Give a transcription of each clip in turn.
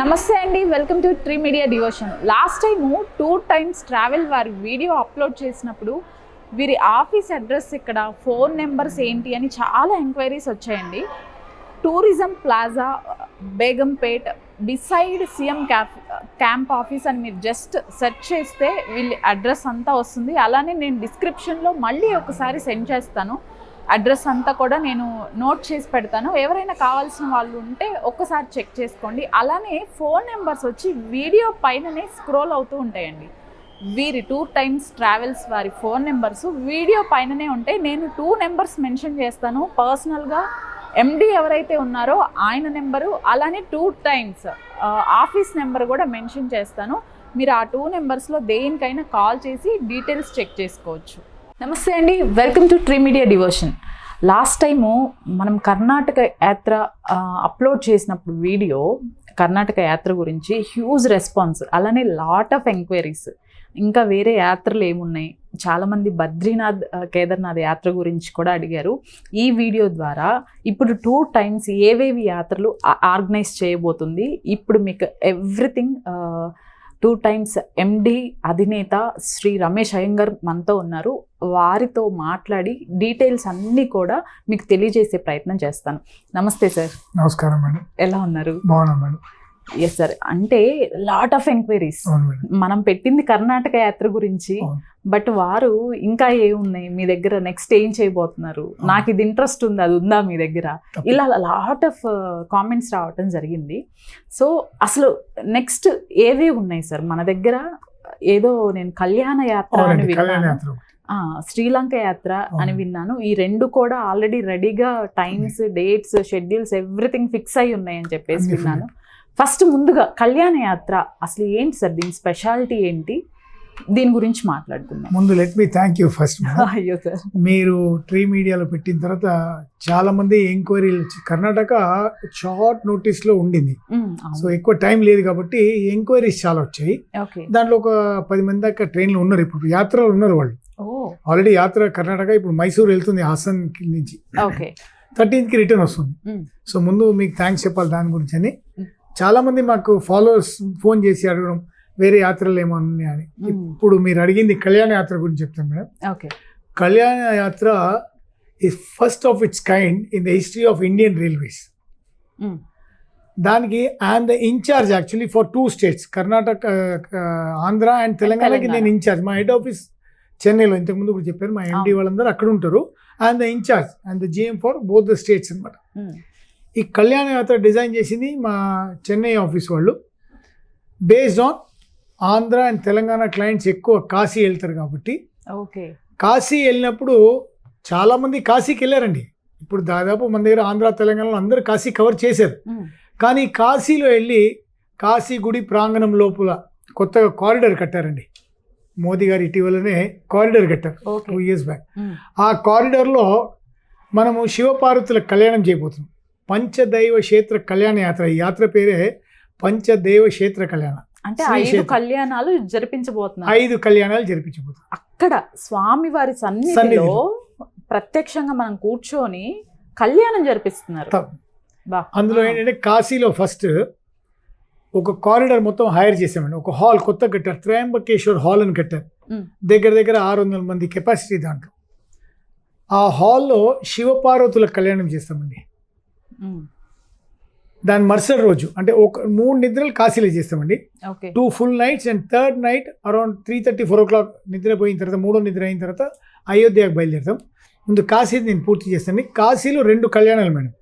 నమస్తే అండి, welcome to tree media devotion. Last time 2 times travel వారి వీడియో అప్లోడ్ చేసినప్పుడు వీరి ఆఫీస్ అడ్రస్ ఇక్కడ, ఫోన్ నెంబర్స్ ఏంటి అని చాలా ఎంక్వైరీస్ వచ్చాయండి. Tourism plaza, Begumpet, beside CM camp office అని మీరు జస్ట్ సెర్చ్ చేస్తే వీళ్ళ అడ్రస్ అంతా వస్తుంది. అలానే నేను డిస్క్రిప్షన్లో మళ్ళీ ఒకసారి సెండ్ చేస్తాను. అడ్రస్ అంతా కూడా నేను నోట్ చేసి పెడతాను. ఎవరైనా కావాల్సిన వాళ్ళు ఉంటే ఒక్కసారి చెక్ చేసుకోండి. అలానే ఫోన్ నెంబర్స్ వచ్చి వీడియో పైననే స్క్రోల్ అవుతూ ఉంటాయండి. వీరి 2 times ట్రావెల్స్ వారి ఫోన్ నెంబర్స్ వీడియో పైననే ఉంటాయి. నేను 2 numbers మెన్షన్ చేస్తాను. పర్సనల్గా ఎండి ఎవరైతే ఉన్నారో ఆయన నెంబరు, అలానే 2 times ఆఫీస్ నెంబర్ కూడా మెన్షన్ చేస్తాను. మీరు ఆ 2 numbersలో దేనికైనా కాల్ చేసి డీటెయిల్స్ చెక్ చేసుకోవచ్చు. నమస్తే అండి, welcome to tree media devotion. Last time మనం కర్ణాటక యాత్ర అప్లోడ్ చేసినప్పుడు వీడియో, కర్ణాటక యాత్ర గురించి హ్యూజ్ రెస్పాన్స్, అలానే లాట్ ఆఫ్ ఎంక్వైరీస్. ఇంకా వేరే యాత్రలు ఏమున్నాయి, చాలామంది బద్రీనాథ్, కేదార్నాథ్ యాత్ర గురించి కూడా అడిగారు. ఈ వీడియో ద్వారా ఇప్పుడు 2 times ఏవేవి యాత్రలు ఆర్గనైజ్ చేయబోతుంది, ఇప్పుడు మీకు ఎవ్రీథింగ్ 2 times ఎండి అధినేత శ్రీ రమేష్ అయ్యంగర్ మనతో ఉన్నారు. వారితో మాట్లాడి డీటెయిల్స్ అన్నీ కూడా మీకు తెలియజేసే ప్రయత్నం చేస్తాను. నమస్తే సార్. నమస్కారం మేడం. ఎలా ఉన్నారు? బాగున్నా మేడం. Yes sir. అంటే లాట్ ఆఫ్ ఎంక్వైరీస్. మనం పెట్టింది కర్ణాటక యాత్ర గురించి, బట్ వారు ఇంకా ఏమున్నాయి మీ దగ్గర, నెక్స్ట్ ఏం చేయబోతున్నారు, నాకు ఇది ఇంట్రెస్ట్ ఉంది, అది ఉందా మీ దగ్గర, ఇలా లాట్ ఆఫ్ కామెంట్స్ రావటం జరిగింది. సో అసలు నెక్స్ట్ ఏవే ఉన్నాయి సార్ మన దగ్గర? ఏదో నేను కళ్యాణ యాత్ర అని విన్నాను, శ్రీలంక యాత్ర అని విన్నాను. ఈ 2 కూడా ఆల్రెడీ రెడీగా times, dates, schedules everything fix అయి ఉన్నాయని చెప్పేసి విన్నాను. ఫస్ట్ ముందుగా కళ్యాణ యాత్ర అసలు ఏంటి సార్, దీని స్పెషాలిటీ ఏంటి, దీని గురించి మాట్లాడుకుందాం. ముందు let me thank you first. అయ్యో సార్, మీరు ట్రీ మీడియాలో పెట్టిన తర్వాత చాలా మంది ఎంక్వైరీలు వచ్చి, కర్ణాటక షార్ట్ నోటీస్లో ఉండింది, సో ఎక్కువ టైం లేదు కాబట్టి ఎంక్వైరీస్ చాలా వచ్చాయి. దాంట్లో ఒక 10 మంది దాకా ట్రైన్లో ఉన్నారు. ఇప్పుడు యాత్రలు ఉన్నారు వాళ్ళు ఆల్రెడీ. యాత్ర కర్ణాటక ఇప్పుడు మైసూరు వెళ్తుంది, హాసన్ నుంచి 13th రిటర్న్ వస్తుంది. సో ముందు మీకు థ్యాంక్స్ చెప్పాలి దాని గురించి అని. చాలా మంది మాకు ఫాలోవర్స్ ఫోన్ చేసి అడగడం వేరే యాత్రలు ఏమన్నా అని. ఇప్పుడు మీరు అడిగింది కళ్యాణ యాత్ర గురించి చెప్తాను madam. Kalyana Yatra is first of its kind in the history of Indian Railways. దానికి I'm the in charge actually for 2 states, Karnataka, Andhra and తెలంగాణకి నేను ఇన్ఛార్జ్. మా హెడ్ ఆఫీస్ చెన్నైలో, ఇంతకుముందు కూడా చెప్పారు, మా ఎండి వాళ్ళందరూ అక్కడ ఉంటారు. I'm the incharge and the GM for both the states అనమాట. ఈ కళ్యాణ యాత్ర డిజైన్ చేసింది మా చెన్నై ఆఫీస్ వాళ్ళు. Based on Andhra and Telangana clients ఎక్కువ కాశీ వెళ్తారు కాబట్టి. కాశీ వెళ్ళినప్పుడు చాలామంది కాశీకి వెళ్ళారండి. ఇప్పుడు దాదాపు మన దగ్గర ఆంధ్ర తెలంగాణలో అందరూ కాశీ కవర్ చేశారు. కానీ కాశీలో వెళ్ళి కాశీ గుడి ప్రాంగణం లోపల కొత్తగా కారిడార్ కట్టారండి. మోదీ గారు ఇటీవలనే కారిడార్ కట్టారు 2 years బ్యాక్. ఆ కారిడార్లో మనము శివపార్వతుల కళ్యాణం చేయబోతున్నాం. పంచదైవ క్షేత్ర కళ్యాణ యాత్ర. ఈ యాత్ర పేరే పంచదైవ క్షేత్ర కళ్యాణ. అంటే 5 కళ్యాణాలు జరిపించబోతున్నారు. 5 కళ్యాణాలు జరిపించబోతున్నారు. అక్కడ స్వామివారి సన్నిధిలో ప్రత్యక్షంగా మనం కూర్చొని కళ్యాణం జరిపిస్తున్నారు. అందులో ఏంటంటే కాశీలో ఫస్ట్ ఒక కారిడార్ మొత్తం హైర్ చేసామండి. ఒక హాల్ కొత్త కట్టారు, త్రయంబకేశ్వర్ హాల్ అని కట్టారు. దగ్గర 600 మంది కెపాసిటీ దాంట్లో. ఆ హాల్లో శివపార్వతుల కళ్యాణం చేస్తామండి. దాని మరుసటి రోజు అంటే ఒక 3 నిద్రలు కాశీలో చేస్తామండి. 2 full nights and 3rd night around 3:30-4 o'clock నిద్రపోయిన తర్వాత, 3వ నిద్ర అయిన తర్వాత అయోధ్యకు బయలుదేరుతాం. ముందు కాశీ నేను పూర్తి చేస్తాను. కాశీలో 2 కళ్యాణాలు మేడం.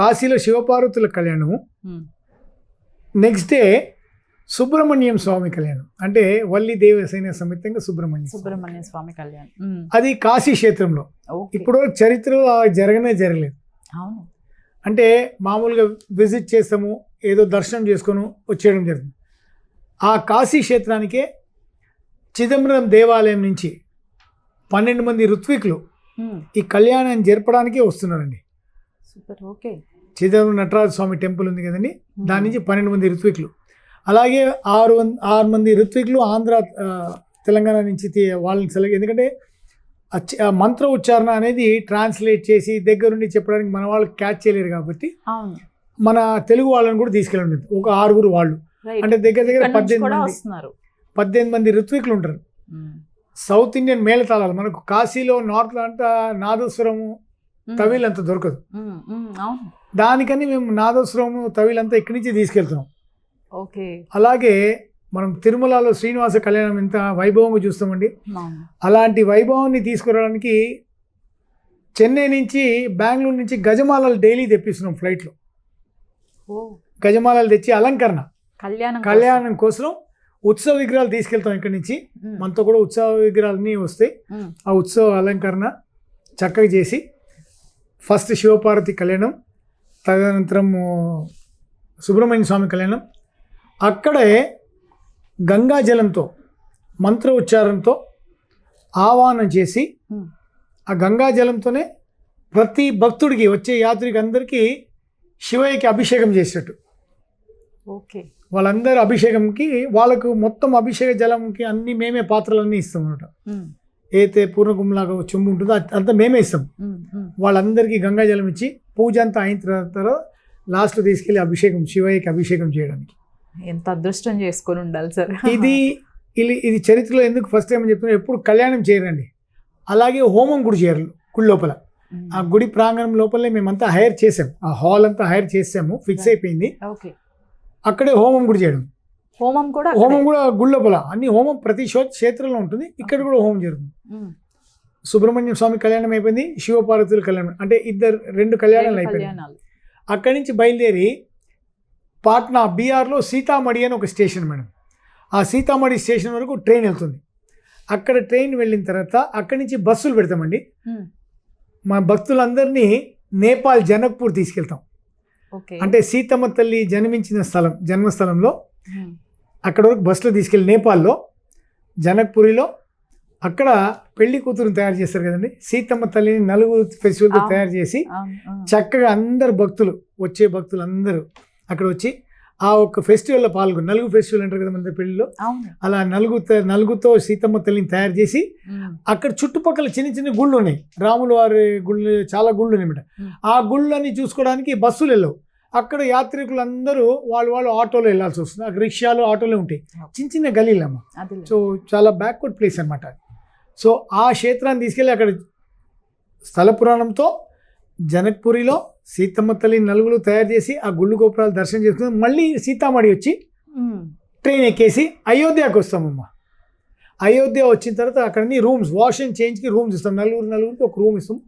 కాశీలో శివపార్వతుల కళ్యాణము, నెక్స్ట్ డే సుబ్రహ్మణ్యం స్వామి కళ్యాణం, అంటే వల్లి దేవసేన సమేతంగా సుబ్రహ్మణ్య స్వామి కళ్యాణం. అది కాశీ క్షేత్రంలో. ఇప్పుడు చరిత్రలో జరగలేదు. అంటే మామూలుగా విజిట్ చేస్తాము, ఏదో దర్శనం చేసుకొని వచ్చేయడం జరుగుతుంది. ఆ కాశీ క్షేత్రానికే చిదంబరం దేవాలయం నుంచి 12 మంది ఋత్వికులు ఈ కళ్యాణాన్ని జరపడానికే వస్తున్నారండి. చిదంబరం నటరాజ స్వామి టెంపుల్ ఉంది కదండి, దాని నుంచి 12 మంది ఋత్వికులు. అలాగే 6 మంది ఋత్వికులు ఆంధ్ర తెలంగాణ నుంచి వాళ్ళని సెలెక్ట్. ఎందుకంటే మంత్ర ఉచ్చారణ అనేది ట్రాన్స్లేట్ చేసి దగ్గరుండి చెప్పడానికి మన వాళ్ళు క్యాచ్ చేయలేరు కాబట్టి మన తెలుగు వాళ్ళని కూడా తీసుకెళ్ళడం జరుగుతుంది. ఒక 6 వాళ్ళు, అంటే దగ్గర దగ్గర 18 మంది ఋత్వికులు ఉంటారు. సౌత్ ఇండియన్ మేళతాళాలు మనకు కాశీలో నార్త్ అంతా నాదస్వరము తవిల్ అంత దొరకదు. దానికని మేము నాదస్వరము తవిల్ అంతా ఇక్కడి నుంచి తీసుకెళ్తున్నాం. ఓకే. అలాగే మనం తిరుమలలో శ్రీనివాస కళ్యాణం ఎంత వైభవంగా చూస్తామండి. అలాంటి వైభవాన్ని తీసుకురావడానికి చెన్నై నుంచి బెంగళూరు నుంచి గజమాలలు డైలీ తెప్పిస్తున్నాం ఫ్లైట్లో. గజమాలలు తెచ్చి అలంకరణ కళ్యాణం కోసం ఉత్సవ విగ్రహాలు తీసుకెళ్తాం ఇక్కడి నుంచి. మనతో కూడా ఉత్సవ విగ్రహాలన్నీ వస్తాయి. ఆ ఉత్సవ అలంకరణ చక్కగా చేసి ఫస్ట్ శివపార్వతి కళ్యాణం, తదనంతరం సుబ్రహ్మణ్య స్వామి కళ్యాణం. అక్కడే గంగాజలంతో మంత్ర ఉచ్చారణతో ఆహ్వానం చేసి ఆ గంగాజలంతోనే ప్రతి భక్తుడికి వచ్చే యాత్రికి అందరికీ శివయ్యకి అభిషేకం చేసేటట్టు. ఓకే. వాళ్ళందరూ అభిషేకంకి వాళ్ళకు మొత్తం అభిషేక జలంకి అన్ని మేమే పాత్రలన్నీ ఇస్తాం అన్నమాట. ఏతే పూర్ణకుంలాగా చెంబు ఉంటుందో అంతా మేమే ఇస్తాం. వాళ్ళందరికీ గంగాజలం ఇచ్చి పూజ అంతా అయిన తర్వాత లాస్ట్లో తీసుకెళ్ళి అభిషేకం శివయ్యకి అభిషేకం చేయడానికి. ఎంత అదృష్టం చేసుకొని ఉండాలి సార్. ఇది చరిత్రలో ఎందుకు ఫస్ట్ టైం చెప్తున్నా, ఎప్పుడు కళ్యాణం చేయరండి. అలాగే హోమం కూడా చేయరు గుడి లోపల. ఆ గుడి ప్రాంగణం లోపలే మేమంతా హైర్ చేసాం. ఆ హాల్ అంతా హైర్ చేసాము, ఫిక్స్ అయిపోయింది. అక్కడే హోమం కూడా చేయడం. హోమం కూడా గుడి లోపల అన్ని హోమం ప్రతి క్షేత్రంలో ఉంటుంది. ఇక్కడ కూడా హోమం జరుగుతుంది. సుబ్రహ్మణ్య స్వామి కళ్యాణం అయిపోయింది, శివపార్వతుల కళ్యాణం, అంటే 2 కళ్యాణాలు అయిపోయినాయి. అక్కడి నుంచి బయలుదేరి పాట్నా బీహార్లో సీతామఢి అని ఒక స్టేషన్ మేడం. ఆ సీతామఢి స్టేషన్ వరకు ట్రైన్ వెళ్తుంది. అక్కడ ట్రైన్ వెళ్ళిన తర్వాత అక్కడి నుంచి బస్సులు పెడతామండి. మా భక్తులందరినీ నేపాల్ జనక్పూర్ తీసుకెళ్తాం. అంటే సీతమ్మ తల్లి జన్మించిన స్థలం, జన్మస్థలంలో అక్కడ వరకు బస్సులో తీసుకెళ్ళి నేపాల్లో జనక్పూరిలో అక్కడ పెళ్లి కూతురుని తయారు చేస్తారు కదండి. సీతమ్మ తల్లిని నలుగురు ఫెస్టివల్తో తయారు చేసి చక్కగా అందరు భక్తులు, వచ్చే భక్తులు అందరూ అక్కడ వచ్చి ఆ ఒక్క ఫెస్టివల్లో పాల్గొని, నలుగు ఫెస్టివల్ అంటారు కదా మన పెళ్లిలో, అలా నలుగుతో సీతమ్మ తల్లిని తయారు చేసి అక్కడ చుట్టుపక్కల చిన్న చిన్న గుళ్ళు ఉన్నాయి. రాముల వారి గుళ్ళు, చాలా గుళ్ళు ఉన్నాయన్నమాట. ఆ గుళ్ళని చూసుకోవడానికి బస్సులు వెళ్ళవు. అక్కడ యాత్రికులందరూ వాళ్ళు ఆటోలో వెళ్ళాల్సి వస్తుంది. అక్కడ రిక్షాలు, ఆటోలు ఉంటాయి. చిన్న చిన్న గలీలమ్మ. సో చాలా బ్యాక్వర్డ్ ప్లేస్ అనమాట. సో ఆ క్షేత్రాన్ని తీసుకెళ్ళి అక్కడ స్థల పురాణంతో జనక్పూరిలో సీతమ్మ తల్లి నలుగురు తయారు చేసి ఆ గుళ్ళు గోపురాలు దర్శనం చేసుకుని మళ్ళీ సీతామఢి వచ్చి ట్రైన్ ఎక్కేసి అయోధ్యకు వస్తామమ్మా. అయోధ్య వచ్చిన తర్వాత అక్కడ రూమ్స్, వాష్ అండ్ చేంజ్కి రూమ్స్ ఇస్తాం. నలుగురికి ఒక రూమ్ ఇస్తాం.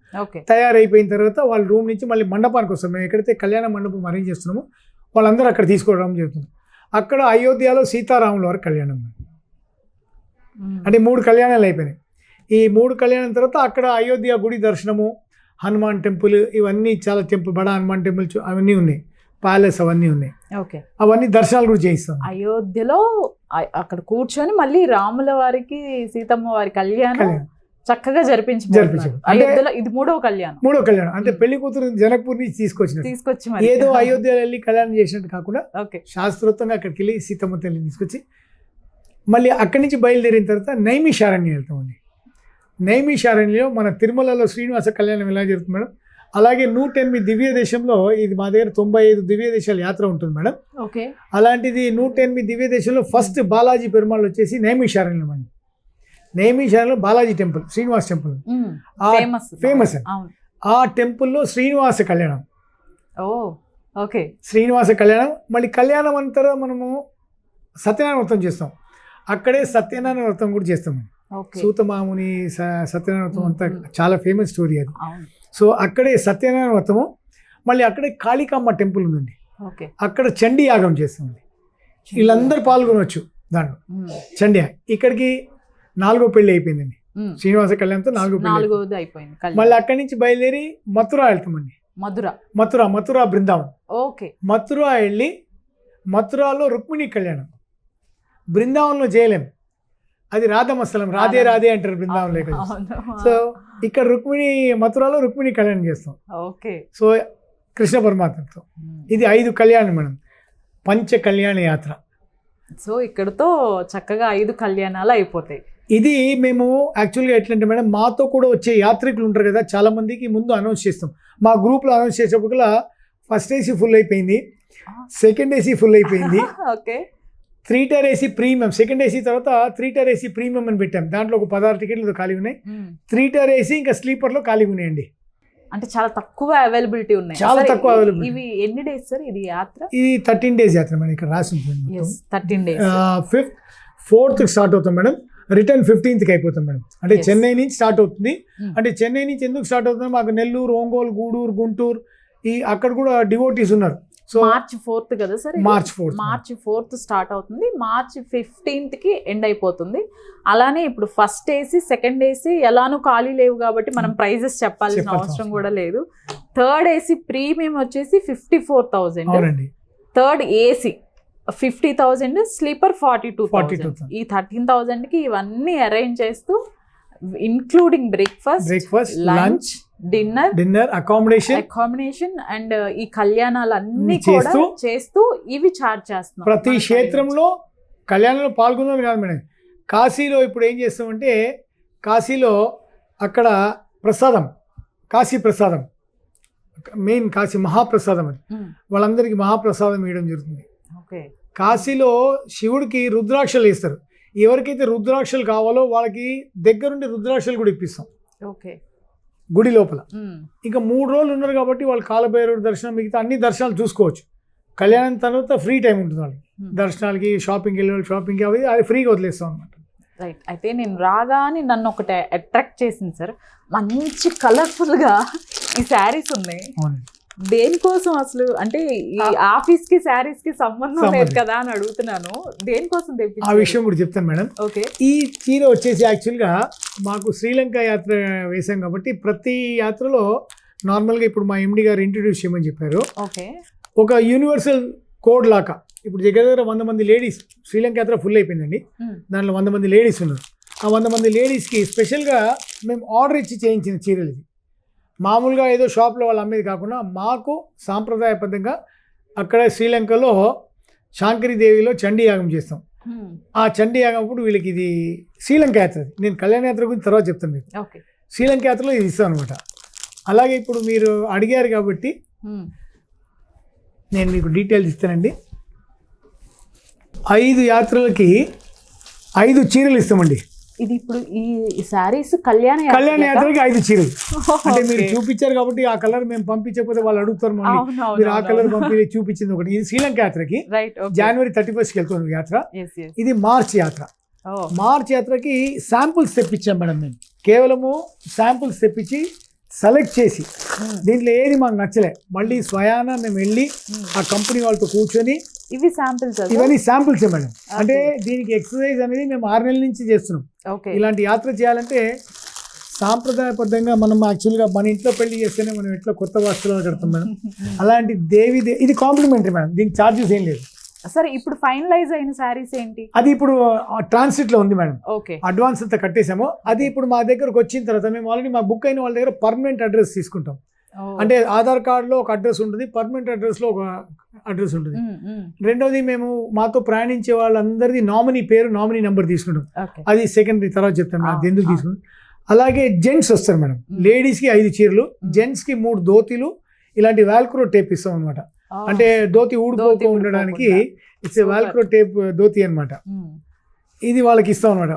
తయారైపోయిన తర్వాత వాళ్ళ రూమ్ నుంచి మళ్ళీ మండపానికి వస్తాం. మేము ఎక్కడైతే కళ్యాణ మండపం అరేంజ్ చేస్తున్నామో వాళ్ళందరూ అక్కడ తీసుకోవడం జరుగుతుంది. అక్కడ అయోధ్యలో సీతారాముల వారి కళ్యాణం, అంటే 3 కళ్యాణాలు అయిపోయినాయి. ఈ 3 కళ్యాణం తర్వాత అక్కడ అయోధ్య గుడి దర్శనము, హనుమాన్ టెంపుల్, ఇవన్నీ చాలా టెంపుల్, బడా హనుమాన్ టెంపుల్ అవన్నీ ఉన్నాయి, ప్యాలెస్ అవన్నీ ఉన్నాయి. అవన్నీ దర్శనాలు కూడా చేయిస్తాం. అయోధ్యలో అక్కడ కూర్చొని మళ్ళీ రాముల వారికి సీతమ్మ వారి కళ్యాణం చక్కగా జరిపించారు. అయోధ్యలో ఇది 3వ కళ్యాణం. అంటే పెళ్లి కూతురు జనక్పూర్ నుంచి తీసుకొచ్చి ఏదో అయోధ్యలో వెళ్ళి కళ్యాణం చేసినట్టు కాకుండా శాస్త్రోక్తంగా అక్కడికి వెళ్ళి సీతమ్మ తల్లిని తీసుకొచ్చి మళ్ళీ అక్కడి నుంచి బయలుదేరిన తర్వాత నైమిషారణ్యం వెళ్తామండి. నైమిషారణ్యంలో మన తిరుమలలో శ్రీనివాస కళ్యాణం ఎలా జరుగుతుంది మేడం, అలాగే 108 దివ్య దేశంలో, ఇది మా దగ్గర 95 దివ్య దేశాల యాత్ర ఉంటుంది మేడం. అలాంటిది 108 దివ్య దేశంలో ఫస్ట్ బాలాజీ పెరుమాళ్ళు వచ్చేసి నైమిషారణ్యం అండి. నైమిషారణ్యంలో Balaji temple, Srinivasa temple famous. ఆ టెంపుల్లో శ్రీనివాస కళ్యాణం. శ్రీనివాస కళ్యాణం. మళ్ళీ కళ్యాణం అంతా మనము సత్యనారాయణ వ్రతం చేస్తాం. అక్కడే సత్యనారాయణ వ్రతం కూడా చేస్తాం. సూతమాముని సత్యనారాయణ వ్రతం అంతా చాలా ఫేమస్ స్టోరీ అది. సో అక్కడే సత్యనారాయణ వ్రతము. మళ్ళీ అక్కడే కాళికామ్మ టెంపుల్ ఉందండి, అక్కడ చండీ యాగం చేస్తుంది. వీళ్ళందరూ పాల్గొనవచ్చు దాంట్లో చండీ. ఇక్కడికి 4వ పెళ్లి అయిపోయిందండి. శ్రీనివాస కళ్యాణంతో 4వ అయిపోయింది. మళ్ళీ అక్కడి నుంచి బయలుదేరి మథురా వెళ్తామండి. మథురా బృందావన్. మథురా వెళ్ళి మథురాలో రుక్మిణి కళ్యాణం. బృందావనంలో చేయలేం, అది రాధమ్మ స్థలం, రాధే అంటారు బృందావనంలో. సో ఇక్కడ మథురాలో రుక్మిణి కళ్యాణం చేస్తాం. సో కృష్ణ పరమాత్మతో ఇది 5 కళ్యాణం మేడం, పంచ కళ్యాణ యాత్ర. సో ఇక్కడతో చక్కగా 5 కళ్యాణాలు అయిపోతాయి. ఇది మేము యాక్చువల్గా ఎట్లంటే మేడం, మాతో కూడా వచ్చే యాత్రికులు ఉంటారు కదా, చాలా మందికి ముందు అనౌన్స్ చేస్తాం. మా గ్రూప్లో అనౌన్స్ చేసేప్పటికల్లా ఫస్ట్ ఏసీ ఫుల్ అయిపోయింది, సెకండ్ ఏసీ ఫుల్ అయిపోయింది, okay 3 tier AC premium, second AC తర్వాత 3 టైర్ ఏసీ ప్రీమియం అని పెట్టాం. దాంట్లో ఒక 16 టికెట్లు ఖాళీ ఉన్నాయి. 3 టైర్ ఏసీ ఇంకా స్లీపర్లో ఖాళీ ఉన్నాయండి. అంటే చాలా తక్కువ అవైలబిలిటీ ఉన్నాయి. చాలా తక్కువ availability. ఇవి ఎన్ని డేస్ సార్ ఇది యాత్ర? ఇది 13 days యాత్ర మేడం, ఇక్కడ రాసి ఉంటుంది. 13 days. 4th స్టార్ట్ అవుతాం మేడం, రిటర్న్ 15th అయిపోతాం మేడం. అంటే Yes. చెన్నై నుంచి స్టార్ట్ అవుతుంది. అంటే చెన్నై నుంచి ఎందుకు స్టార్ట్ అవుతుంది, మాకు నెల్లూరు, ఒంగోలు, గూడూరు, గుంటూరు అక్కడ కూడా డివోటీస్ ఉన్నారు. సో మార్చ్ 4th కదా sir? March 4th. March 4th start అవుతుంది, మార్చ్ 15th కి ఎండ్ అయిపోతుంది. అలానే ఇప్పుడు ఫస్ట్ ఏసీ సెకండ్ ఏసీ ఎలానూ ఖాళీ లేవు కాబట్టి మనం ప్రైజెస్ చెప్పాల్సిన అవసరం కూడా లేదు. థర్డ్ ఏసీ ప్రీమియం వచ్చేసి 54,000, అవునండి. Third AC 50,000, sleeper 42,000. 42,000. ఈ 13,000 కి ఇవన్నీ అరేంజ్ చేస్తూ including breakfast, lunch, dinner, accommodation and ఈ కళ్యాణాలు అన్ని కూడా చేస్తూ ఇవి చార్జ్ చేస్తున్నాం. ప్రతి క్షేత్రంలో కళ్యాణంలో పాల్గొన్నారు కాదు మేడం. కాశీలో ఇప్పుడు ఏం చేస్తామంటే, కాశీలో అక్కడ ప్రసాదం, కాశీ ప్రసాదం, మెయిన్ కాశీ మహాప్రసాదం అది, వాళ్ళందరికీ మహాప్రసాదం ఇవ్వడం జరుగుతుంది. కాశీలో శివుడికి రుద్రాక్షలు వేస్తారు. ఎవరికైతే రుద్రాక్షలు కావాలో వాళ్ళకి దగ్గరుండి రుద్రాక్షలు కూడా ఇప్పిస్తాం గుడి లోపల. ఇంకా 3 రోజులు ఉన్నారు కాబట్టి వాళ్ళు కాలభైరవుడి దర్శనం, మిగతా అన్ని దర్శనాలు చూసుకోవచ్చు. కళ్యాణం తర్వాత ఫ్రీ టైం ఉంటుంది వాళ్ళకి, దర్శనాలకి, షాపింగ్కి వెళ్ళే వాళ్ళు షాపింగ్కి అది ఫ్రీగా వదిలేస్తాం అనమాట. రైట్. అయితే నేను రాగానే నన్ను ఒకటి అట్రాక్ట్ చేసింది సార్, మంచి కలర్ఫుల్గా ఈ శారీస్ ఉన్నాయి. దేనికోసం అసలు? అంటే ఈ ఆఫీస్ కి శారీస్ కి సంబంధం లేదు కదా అని అడుగుతున్నాను. దేనికోసం తెప్పించారు? ఆ విషయం కూడా చెప్తాను మేడం. ఓకే. ఈ చీర వచ్చేసి యాక్చువల్గా మాకు శ్రీలంక యాత్ర వేసాం కాబట్టి ప్రతి యాత్రలో నార్మల్గా ఇప్పుడు మా ఎండి గారు ఇంట్రడ్యూస్ చేయమని చెప్పారు. ఓకే. ఒక యూనివర్సల్ కోడ్ లాగా ఇప్పుడు దగ్గర 100 మంది లేడీస్, శ్రీలంక యాత్ర ఫుల్ అయిపోయిందండి, దాంట్లో 100 మంది లేడీస్ ఉన్నారు. ఆ 100 మంది లేడీస్కి స్పెషల్గా మేము ఆర్డర్ ఇచ్చి చేయించిన చీరలు ఇది. మామూలుగా ఏదో షాప్లో వాళ్ళు అమ్మేది కాకుండా మాకు సాంప్రదాయబద్ధంగా అక్కడ శ్రీలంకలో శాంకరీదేవిలో చండీ యాగం చేస్తాం. ఆ చండీ యాగం అప్పుడు వీళ్ళకి ఇది శ్రీలంక యాత్ర, నేను కళ్యాణ యాత్ర గురించి తర్వాత చెప్తాను మీకు. శ్రీలంక యాత్రలో ఇది ఇస్తాను అనమాట. అలాగే ఇప్పుడు మీరు అడిగారు కాబట్టి నేను మీకు డీటెయిల్స్ ఇస్తానండి. 5 యాత్రలకి 5 చీరలు ఇస్తామండి. ఇది ఇప్పుడు ఈ శారీస్ కళ్యాణ యాత్రకి 5 చీరలు. అంటే మీరు చూపించారు కాబట్టి ఆ కలర్ మేము పంపించకపోతే వాళ్ళు అడుగుతారు మళ్ళీ, మీరు ఆ కలర్ పంపి చూపించింది ఒకటి. ఇది శ్రీలంక యాత్రకి జనవరి 31st వెళ్తుంది యాత్ర. ఇది మార్చ్ యాత్ర. మార్చ్ యాత్రకి శాంపుల్స్ తెప్పించాం మేడం. మేము కేవలము శాంపుల్స్ తెప్పించి సెలెక్ట్ చేసి దీంట్లో ఏది మాకు నచ్చలే మళ్ళీ స్వయాన మేము వెళ్ళి ఆ కంపెనీ వాళ్ళతో కూర్చొని ఇవన్నీ శాంపుల్స్ మేడం. అంటే దీనికి ఎక్సర్సైజ్ అనేది మేము 6 నెలల నుంచి చేస్తున్నాం. ఇలాంటి యాత్ర చేయాలంటే సాంప్రదాయబద్ధంగా మనం యాక్చువల్గా మన ఇంట్లో పెళ్లి చేస్తేనే మనం ఎట్లా కొత్త వస్త్రాలు కడతాం మేడం, అలాంటి ఇది కాంప్లిమెంటరీ మేడం, దీనికి ఛార్జెస్ ఏం లేదు. సరే, ఇప్పుడు ఫైనలైజ్ అయిన శారీస్ ఏంటి? అది ఇప్పుడు ట్రాన్సిట్ లో ఉంది మేడం. అడ్వాన్స్ అంతా కట్టేసాము. అది ఇప్పుడు మా దగ్గరకు వచ్చిన తర్వాత మేము ఆల్రెడీ మా బుక్ అయిన వాళ్ళ దగ్గర పర్మనెంట్ అడ్రస్ తీసుకుంటాం. అంటే ఆధార్ కార్డులో ఒక అడ్రస్ ఉంటుంది, పర్మనెంట్ అడ్రస్లో ఒక అడ్రస్ ఉంటుంది. రెండోది మేము మాతో ప్రయాణించే వాళ్ళందరిది నామినీ పేరు, నామినీ నెంబర్ తీసుకుంటాం. అది సెకండరీ, తర్వాత చెప్తాను అది ఎందుకు తీసుకుంటాం. అలాగే జెంట్స్ వస్తారు మేడం. లేడీస్కి 5 చీరలు, జెంట్స్కి 3 ధోతీలు, ఇలాంటి వాల్క్రో టేప్ ఇస్తాం అనమాట. అంటే ధోతి ఊడిపోతూ ఉండడానికి ఇట్స్ వాల్క్రో టేప్ ధోతి అనమాట. ఇది వాళ్ళకి ఇస్తాం అనమాట.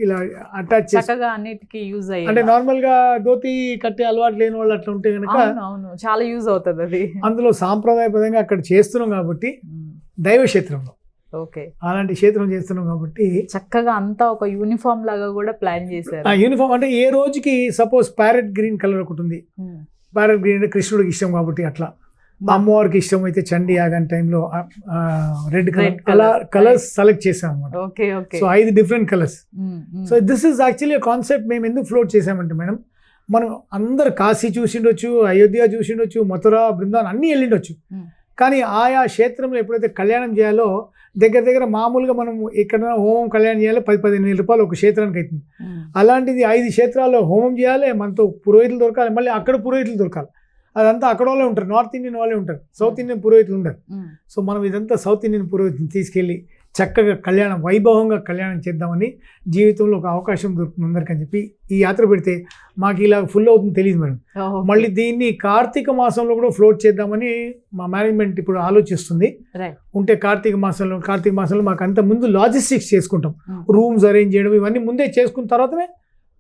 ఇలా అటాచ్ చేసి అన్నిటికీ యూజ్ అయ్యి, అంటే నార్మల్ గా ధోతి కట్టే అలవాటు లేని వాళ్ళు అట్లా ఉంటే కనుక చాలా యూజ్ అవుతుంది అది. అందులో సాంప్రదాయబద్ధంగా అక్కడ చేస్తున్నాం కాబట్టి దైవ క్షేత్రంలో అలాంటి క్షేత్రం చేస్తున్నాం కాబట్టి చక్కగా అంతా ఒక యూనిఫామ్ లాగా కూడా ప్లాన్ చేశారు. యూనిఫామ్ అంటే ఏ రోజుకి సపోజ్ ప్యారెట్ గ్రీన్ కలర్ ఒకటి ఉంది, ప్యారెట్ గ్రీన్ అంటే కృష్ణుడికి ఇష్టం కాబట్టి అట్లా, అమ్మవారికి ఇష్టం అయితే చండీ యాగం టైంలో రెడ్ కలర్, అలా కలర్స్ సెలెక్ట్ చేసాం అన్నమాట. So 5 different colours. So this is actually concept. మేము ఎందుకు ఫ్లోట్ చేసామంటే మేడం, మనం అందరు కాశీ చూసిండొచ్చు, అయోధ్య చూసిండొచ్చు, మథుర, బృందావన్ అన్నీ వెళ్ళిండొచ్చు. కానీ ఆయా క్షేత్రంలో ఎప్పుడైతే కళ్యాణం చేయాలో దగ్గర మామూలుగా మనం ఇక్కడ హోమం కళ్యాణం చేయాలి 10-15 వేల రూపాయలు ఒక క్షేత్రానికి అవుతుంది. అలాంటిది 5 క్షేత్రాల్లో హోమం చేయాలి, మనతో పురోహితులు దొరకాలి, మళ్ళీ అక్కడ పురోహితులు దొరకాలి. అదంతా అక్కడ వాళ్ళే ఉంటారు, నార్త్ ఇండియన్ వాళ్ళే ఉంటారు, సౌత్ ఇండియన్ పురోహితులు ఉంటారు. సో మనం ఇదంతా సౌత్ ఇండియన్ పురోహితులు తీసుకెళ్ళి చక్కగా కళ్యాణం వైభవంగా కళ్యాణం చేద్దామని, జీవితంలో ఒక అవకాశం దొరుకుతుంది అందరికని చెప్పి ఈ యాత్ర పెడితే మాకు ఇలా ఫుల్ అవుతుంది తెలియదు మేడం. మళ్ళీ దీన్ని కార్తీక మాసంలో కూడా ఫ్లోట్ చేద్దామని మా మేనేజ్మెంట్ ఇప్పుడు ఆలోచిస్తుంది. ఉంటే కార్తీక మాసంలో మాకు అంత ముందు లాజిస్టిక్స్ చేసుకుంటాం, రూమ్స్ అరేంజ్ చేయడం ఇవన్నీ ముందే చేసుకున్న తర్వాతనే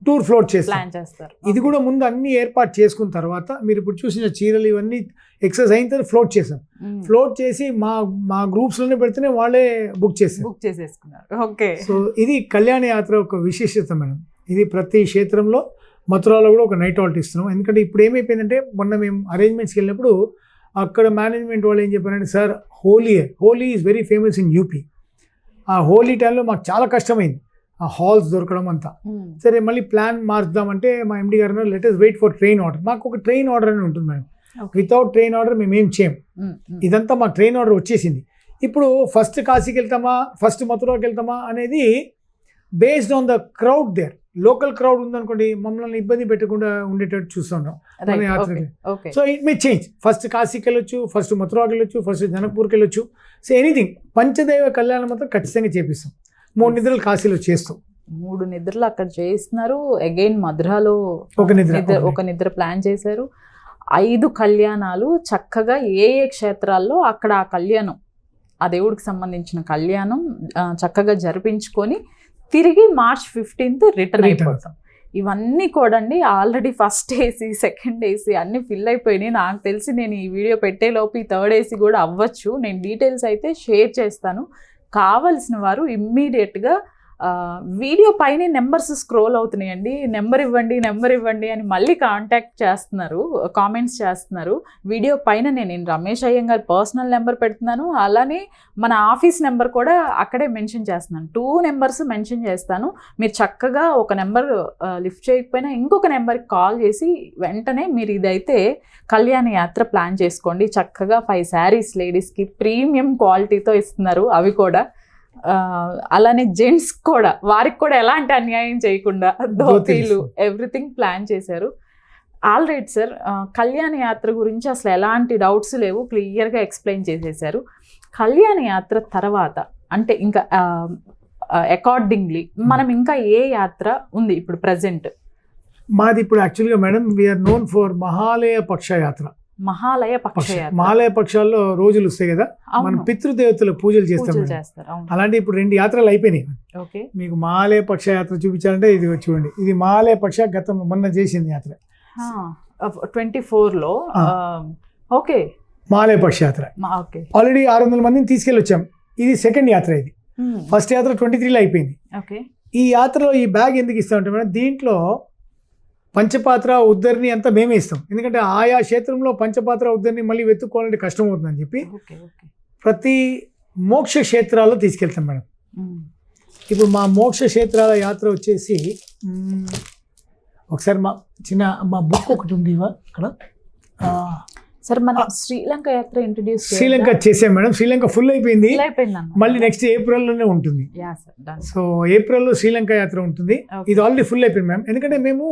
టూర్ ఫ్లోట్ చేస్తారు. ఇది కూడా ముందు అన్ని ఏర్పాటు చేసుకున్న తర్వాత మీరు ఇప్పుడు చూసిన చీరలు ఇవన్నీ ఎక్సర్సైజ్ అయిన తర్వాత ఫ్లోట్ చేసాం. ఫ్లోట్ చేసి మా గ్రూప్స్లోనే పెడితేనే వాళ్ళే బుక్ చేసేసుకున్నారు. ఓకే. సో ఇది కళ్యాణ యాత్ర ఒక విశేషత మేడం. ఇది ప్రతి క్షేత్రంలో మథురాలో కూడా ఒక నైట్ అవుట్ ఇస్తున్నాం. ఎందుకంటే ఇప్పుడు ఏమైపోయిందంటే మొన్న మేము అరేంజ్మెంట్స్కి వెళ్ళినప్పుడు అక్కడ మేనేజ్మెంట్ వాళ్ళు ఏం చెప్పారంటే, sir Holi is very famous in UP. ఆ హోలీ టైంలో మాకు చాలా కష్టమైంది ఆ హాల్స్ దొరకడం అంతా. సరే మళ్ళీ ప్లాన్ మార్చుదామంటే మా ఎండి గారు let us wait for train order. మాకు ఒక ట్రైన్ ఆర్డర్ అని ఉంటుంది మేడం. వితౌట్ ట్రైన్ ఆర్డర్ మేము ఏం చేయం. ఇదంతా మాకు ట్రైన్ ఆర్డర్ వచ్చేసింది. ఇప్పుడు ఫస్ట్ కాశీకి వెళ్తామా, ఫస్ట్ మథురాకి వెళ్తామా అనేది based on the crowd there. Local crowd ఉందనుకోండి, మమ్మల్ని ఇబ్బంది పెట్టకుండా ఉండేటట్టు చూస్తుంటాం మన యాత్రకి. So it may change. First కాశీకి వెళ్ళొచ్చు, ఫస్ట్ మథురాకి వెళ్ళొచ్చు, ఫస్ట్ జనక్పూర్కి వెళ్ళొచ్చు. సో ఎనీథింగ్ పంచదైవ కళ్యాణం మాత్రం ఖచ్చితంగా చేపిస్తాం. 3 నిద్రలు కాశీలో చేస్తాం. 3 నిద్రలు అక్కడ చేస్తున్నారు. అగైన్ మధురాలో ఒక నిద్ర ప్లాన్ చేశారు. 5 కళ్యాణాలు చక్కగా ఏ క్షేత్రాల్లో అక్కడ ఆ కళ్యాణం, ఆ దేవుడికి సంబంధించిన కళ్యాణం చక్కగా జరిపించుకొని తిరిగి March 15th రిటర్న్ అయిపోతాం. ఇవన్నీ కూడా అండి already first AC, second AC అన్నీ ఫిల్ అయిపోయినాయి. నాకు తెలిసి నేను ఈ వీడియో పెట్టేలోపు ఈ థర్డ్ ఏసీ కూడా అవ్వచ్చు. నేను డీటెయిల్స్ అయితే షేర్ చేస్తాను. కావలసిన వారు ఇమ్మీడియట్గా వీడియో పైన నెంబర్స్ స్క్రోల్ అవుతున్నాయండి, నెంబర్ ఇవ్వండి అని మళ్ళీ కామెంట్స్ చేస్తున్నారు. వీడియో పైన నేను రమేష్ అయ్యంగారి పర్సనల్ నెంబర్ పెడుతున్నాను, అలానే మన ఆఫీస్ నెంబర్ కూడా అక్కడే మెన్షన్ చేస్తున్నాను. 2 నెంబర్స్ మెన్షన్ చేస్తాను. మీరు చక్కగా ఒక నెంబర్ లిఫ్ట్ చేయకపోయినా ఇంకొక నెంబర్కి కాల్ చేసి వెంటనే మీరు ఇదైతే కళ్యాణ యాత్ర ప్లాన్ చేసుకోండి. చక్కగా 5 శారీస్ లేడీస్కి ప్రీమియం క్వాలిటీతో ఇస్తున్నారు. అవి కూడా అలానే జెంట్స్ కూడా, వారికి కూడా ఎలాంటి అన్యాయం చేయకుండా ధోతీలు ఎవ్రీథింగ్ ప్లాన్ చేశారు. ఆల్ రైట్ సార్, కళ్యాణ యాత్ర గురించి అసలు ఎలాంటి డౌట్స్ లేవు, క్లియర్గా ఎక్స్ప్లెయిన్ చేసేసారు. కళ్యాణ యాత్ర తర్వాత అంటే ఇంకా అకార్డింగ్లీ మనం ఇంకా ఏ యాత్ర ఉంది ఇప్పుడు ప్రజెంట్? మాది ఇప్పుడు యాక్చువల్గా madam we are known for Mahalaya Paksha Yatra. Mahalaya పక్షాల్లో రోజులు వస్తాయి కదా, మనం పితృదేవతల పూజలు చేస్తాం. అలాంటి ఇప్పుడు 2 యాత్రలు అయిపోయినాయి. మీకు మహాలయ పక్ష యాత్ర చూపించాలంటే ఇది చూడండి. ఇది మహాలయ పక్ష గతంలో మొన్న చేసింది యాత్ర 24లో. ఓకే, మహాలయ పక్ష యాత్ర ఆల్రెడీ 600 మందిని తీసుకెళ్ళి వచ్చాం. ఇది సెకండ్ యాత్ర. ఇది ఫస్ట్ యాత్ర 23లో అయిపోయింది. ఈ యాత్రలో ఈ బ్యాగ్ ఎందుకు ఇస్తామంటే మేడం, దీంట్లో పంచపాత్ర ఉద్దరిని అంతా మేమే ఇస్తాం. ఎందుకంటే ఆయా క్షేత్రంలో పంచపాత్ర ఉద్దరిని మళ్ళీ వెతుక్కోవాలంటే కష్టం అవుతుందని చెప్పి ప్రతి మోక్ష క్షేత్రాల్లో తీసుకెళ్తాం మేడం. ఇప్పుడు మా మోక్ష క్షేత్రాల యాత్ర వచ్చేసి ఒకసారి మా బుక్ ఒకటి ఉంది అక్కడ. సార్ మనం శ్రీలంక యాత్ర శ్రీలంక చేసాం మేడం. శ్రీలంక ఫుల్ అయిపోయింది. మళ్ళీ నెక్స్ట్ ఏప్రిల్లోనే ఉంటుంది. సో ఏప్రిల్లో శ్రీలంక యాత్ర ఉంటుంది. ఇది ఆల్రెడీ ఫుల్ అయిపోయింది మ్యామ్. ఎందుకంటే మేము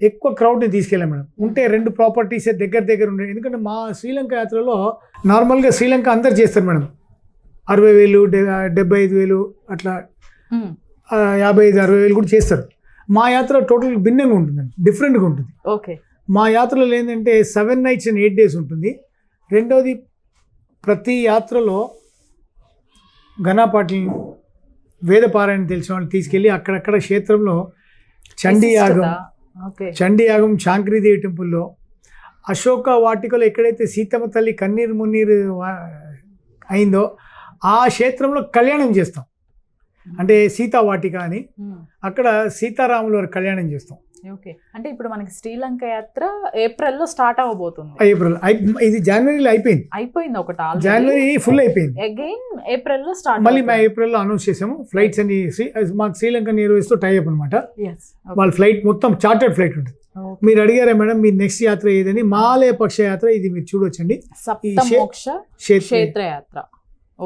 ఎక్కువ క్రౌడ్ని తీసుకెళ్ళాం మేడం. ఉంటే 2 ప్రాపర్టీస్ దగ్గర ఉండే. ఎందుకంటే మా శ్రీలంక యాత్రలో నార్మల్గా శ్రీలంక అందరు చేస్తారు మేడం. 60,000, 75,000 అట్లా 55,000-60,000 కూడా చేస్తారు. మా యాత్ర టోటల్ భిన్నంగా ఉంటుంది, డిఫరెంట్గా ఉంటుంది. ఓకే. మా యాత్రలో ఏంటంటే 7 nights and 8 days ఉంటుంది. రెండోది ప్రతి యాత్రలో ఘనపాటి వేదపారాయణ తెలిసిన వాళ్ళు తీసుకెళ్ళి అక్కడక్కడ క్షేత్రంలో చండీయాగం శాంకరీదేవి టెంపుల్లో, అశోక వాటికలో ఎక్కడైతే సీతమ్మ తల్లి కన్నీరు మున్నీరు అయిందో ఆ క్షేత్రంలో కళ్యాణం చేస్తాం. అంటే సీతా వాటిక అని, అక్కడ సీతారాముల వారి కళ్యాణం చేస్తాం. ఓకే. అంటే ఇప్పుడు మనకి శ్రీలంక యాత్ర ఏప్రిల్లో స్టార్ట్ అవ్వబోతుంది. ఇది జనవరిలో అయిపోయింది ఒకటి, జనవరి ఫుల్ అయిపోయింది. అగైన్ ఏప్రిల్లో స్టార్ట్, మళ్ళీ మేము ఏప్రిల్లో అనౌన్స్ చేసాము. ఫ్లైట్స్ అన్ని మాకు శ్రీలంక ఎయిర్వేస్ తో టై అప్ అనమాట. వాళ్ళ ఫ్లైట్ మొత్తం చార్టర్డ్ ఫ్లైట్ ఉంటుంది. మీరు అడిగారా మేడం మీ నెక్స్ట్ యాత్ర ఏదని? మహాలయ పక్ష యాత్ర. ఇది మీరు చూడొచ్చండి, సప్తమోక్ష క్షేత్ర యాత్ర.